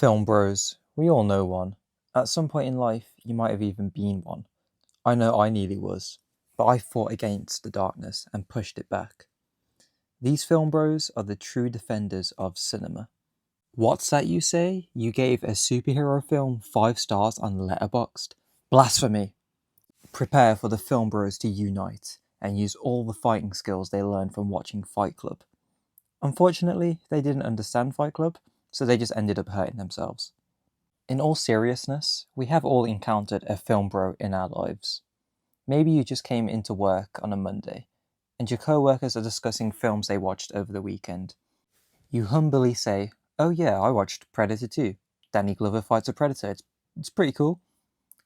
Film bros, we all know one. At some point in life, you might have even been one. I know I nearly was, but I fought against the darkness and pushed it back. These film bros are the true defenders of cinema. What's that you say? You gave a superhero film 5 stars on Letterboxd? Blasphemy! Prepare for the film bros to unite and use all the fighting skills they learned from watching Fight Club. Unfortunately, they didn't understand Fight Club, so they just ended up hurting themselves. In all seriousness, we have all encountered a film bro in our lives. Maybe you just came into work on a Monday, and your co-workers are discussing films they watched over the weekend. You humbly say, "Oh yeah, I watched Predator 2. Danny Glover fights a predator. It's pretty cool."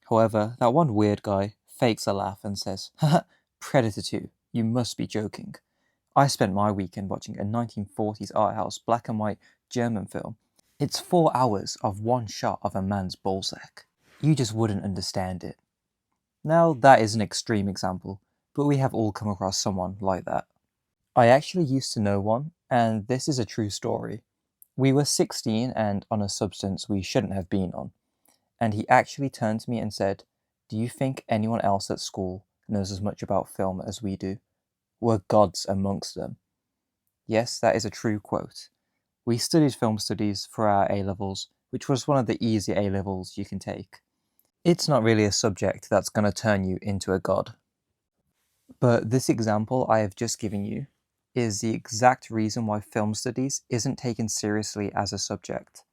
However, that one weird guy fakes a laugh and says, "Haha, Predator 2, you must be joking. I spent my weekend watching a 1940s art house black and white German film. It's 4 hours of one shot of a man's ballsack. You just wouldn't understand it." Now, that is an extreme example, but we have all come across someone like that. I actually used to know one, and this is a true story. We were 16 and on a substance we shouldn't have been on, and he actually turned to me and said, "Do you think anyone else at school knows as much about film as we do? We're gods amongst them." Yes, that is a true quote. We studied film studies for our A-levels, which was one of the easy A-levels you can take. It's not really a subject that's going to turn you into a god. But this example I have just given you is the exact reason why film studies isn't taken seriously as a subject.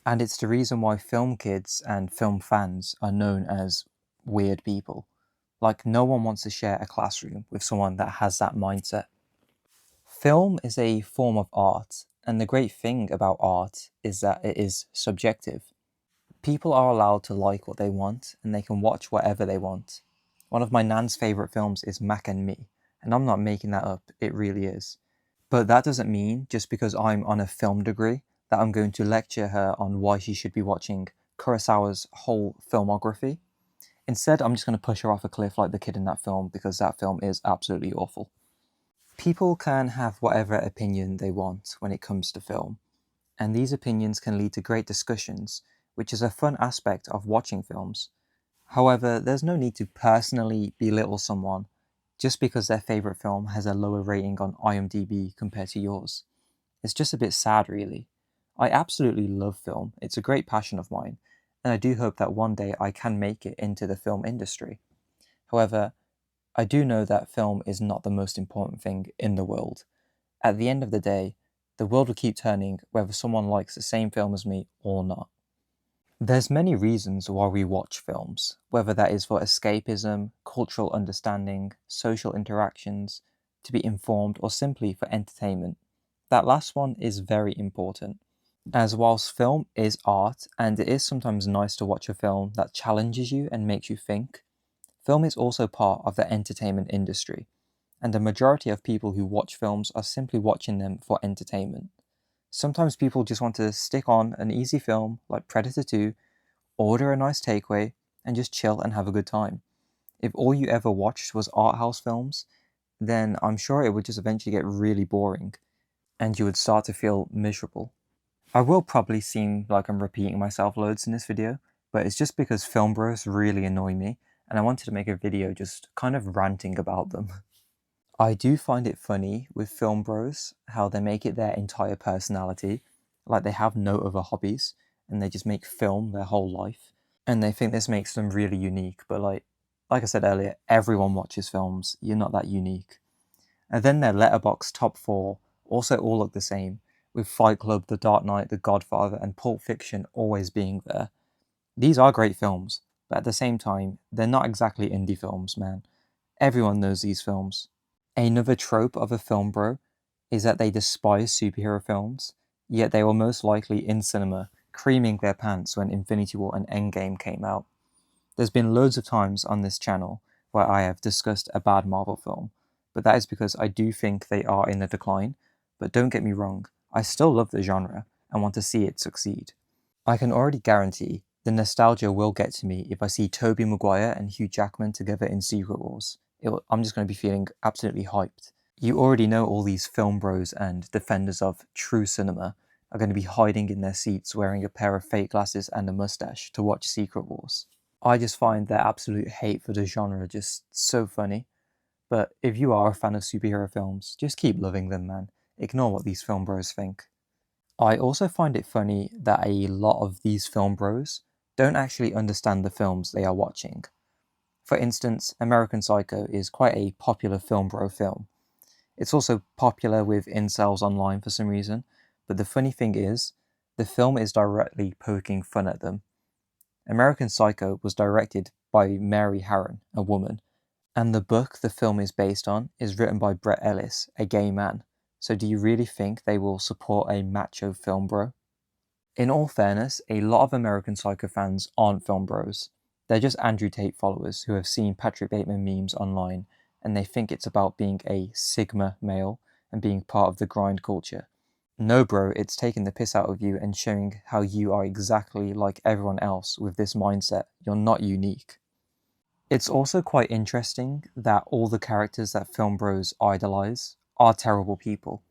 And it's the reason why film kids and film fans are known as weird people. Like, no one wants to share a classroom with someone that has that mindset. Film is a form of art, and the great thing about art is that it is subjective. People are allowed to like what they want, and they can watch whatever they want. One of my nan's favourite films is Mac and Me, and I'm not making that up, it really is. But that doesn't mean, just because I'm on a film degree, that I'm going to lecture her on why she should be watching Kurosawa's whole filmography. Instead, I'm just going to push her off a cliff like the kid in that film, because that film is absolutely awful. People can have whatever opinion they want when it comes to film, and these opinions can lead to great discussions, which is a fun aspect of watching films. However, there's no need to personally belittle someone just because their favourite film has a lower rating on IMDb compared to yours. It's just a bit sad, really. I absolutely love film, it's a great passion of mine, and I do hope that one day I can make it into the film industry. However, I do know that film is not the most important thing in the world. At the end of the day, the world will keep turning whether someone likes the same film as me or not. There's many reasons why we watch films, whether that is for escapism, cultural understanding, social interactions, to be informed, or simply for entertainment. That last one is very important, as whilst film is art, and it is sometimes nice to watch a film that challenges you and makes you think, film is also part of the entertainment industry, and the majority of people who watch films are simply watching them for entertainment. Sometimes people just want to stick on an easy film like Predator 2, order a nice takeaway, and just chill and have a good time. If all you ever watched was art house films, then I'm sure it would just eventually get really boring, and you would start to feel miserable. I will probably seem like I'm repeating myself loads in this video, but it's just because film bros really annoy me, and I wanted to make a video just kind of ranting about them. I do find it funny with film bros how they make it their entire personality, like they have no other hobbies, and they just make film their whole life, and they think this makes them really unique, but like I said earlier, everyone watches films, you're not that unique. And then their letterbox top 4 also all look the same, with Fight Club, The Dark Knight, The Godfather, and Pulp Fiction always being there. These are great films, but at the same time, they're not exactly indie films, man. Everyone knows these films. Another trope of a film bro is that they despise superhero films, yet they were most likely in cinema, creaming their pants when Infinity War and Endgame came out. There's been loads of times on this channel where I have discussed a bad Marvel film, but that is because I do think they are in a decline, but don't get me wrong, I still love the genre and want to see it succeed. I can already guarantee the nostalgia will get to me if I see Tobey Maguire and Hugh Jackman together in Secret Wars. I'm just going to be feeling absolutely hyped. You already know all these film bros and defenders of true cinema, are going to be hiding in their seats wearing a pair of fake glasses and a mustache to watch Secret Wars. I just find their absolute hate for the genre just so funny. But if you are a fan of superhero films, just keep loving them, man. Ignore what these film bros think. I also find it funny that a lot of these film bros don't actually understand the films they are watching. For instance, American Psycho is quite a popular film bro film. It's also popular with incels online for some reason, but the funny thing is, the film is directly poking fun at them. American Psycho was directed by Mary Harron, a woman, and the book the film is based on is written by Brett Ellis, a gay man. So do you really think they will support a macho film bro? In all fairness, a lot of American Psycho fans aren't film bros. They're just Andrew Tate followers who have seen Patrick Bateman memes online and they think it's about being a Sigma male and being part of the grind culture. No, bro, it's taking the piss out of you and showing how you are exactly like everyone else with this mindset. You're not unique. It's also quite interesting that all the characters that film bros idolize are terrible people.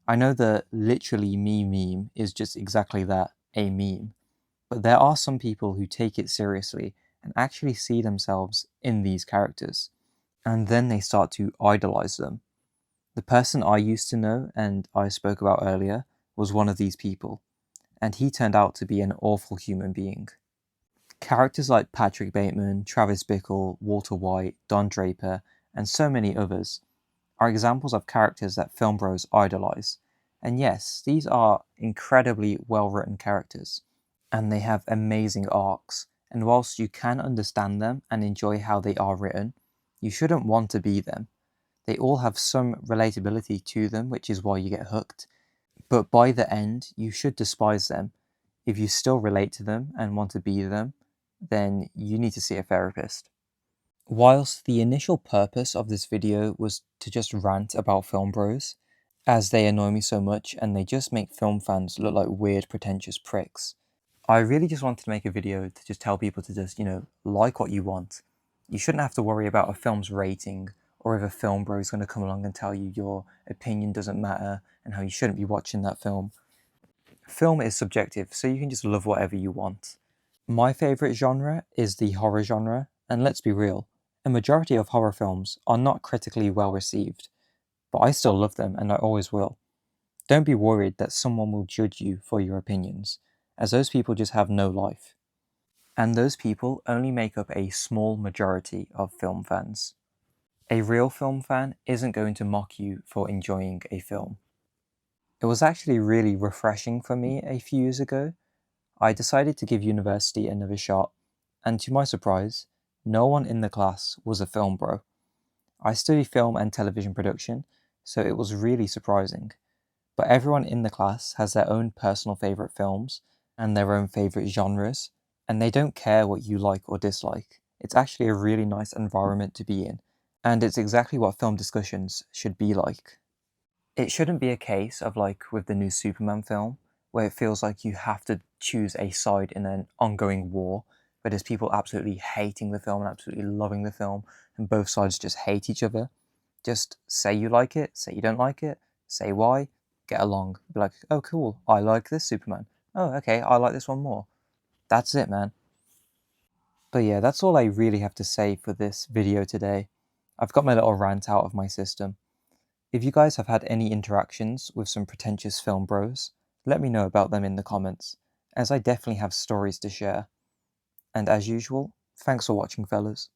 I know the literally me meme is just exactly that, a meme, but there are some people who take it seriously and actually see themselves in these characters, and then they start to idolize them. The person I used to know and I spoke about earlier was one of these people, and he turned out to be an awful human being. Characters like Patrick Bateman, Travis Bickle, Walter White, Don Draper, and so many others are examples of characters that film bros idolize. And yes, these are incredibly well written characters, and they have amazing arcs. And whilst you can understand them and enjoy how they are written, you shouldn't want to be them. They all have some relatability to them, which is why you get hooked. But by the end, you should despise them. If you still relate to them and want to be them, then you need to see a therapist. Whilst the initial purpose of this video was to just rant about film bros, as they annoy me so much and they just make film fans look like weird pretentious pricks, I really just wanted to make a video to just tell people to just, like what you want. You shouldn't have to worry about a film's rating or if a film bro is going to come along and tell you your opinion doesn't matter and how you shouldn't be watching that film. Film is subjective, so you can just love whatever you want. My favourite genre is the horror genre, and let's be real, a majority of horror films are not critically well received, but I still love them and I always will. Don't be worried that someone will judge you for your opinions, as those people just have no life. And those people only make up a small majority of film fans. A real film fan isn't going to mock you for enjoying a film. It was actually really refreshing for me a few years ago. I decided to give university another shot, and to my surprise, no one in the class was a film bro. I study film and television production, so it was really surprising. But everyone in the class has their own personal favourite films and their own favourite genres, and they don't care what you like or dislike. It's actually a really nice environment to be in, and it's exactly what film discussions should be like. It shouldn't be a case of like with the new Superman film, where it feels like you have to choose a side in an ongoing war, where there's people absolutely hating the film and absolutely loving the film, and both sides just hate each other. Just say you like it, say you don't like it, say why, get along. Be like, oh cool, I like this Superman. Oh, okay, I like this one more. That's it, man. But yeah, that's all I really have to say for this video today. I've got my little rant out of my system. If you guys have had any interactions with some pretentious film bros, let me know about them in the comments, as I definitely have stories to share. And as usual, thanks for watching, fellas.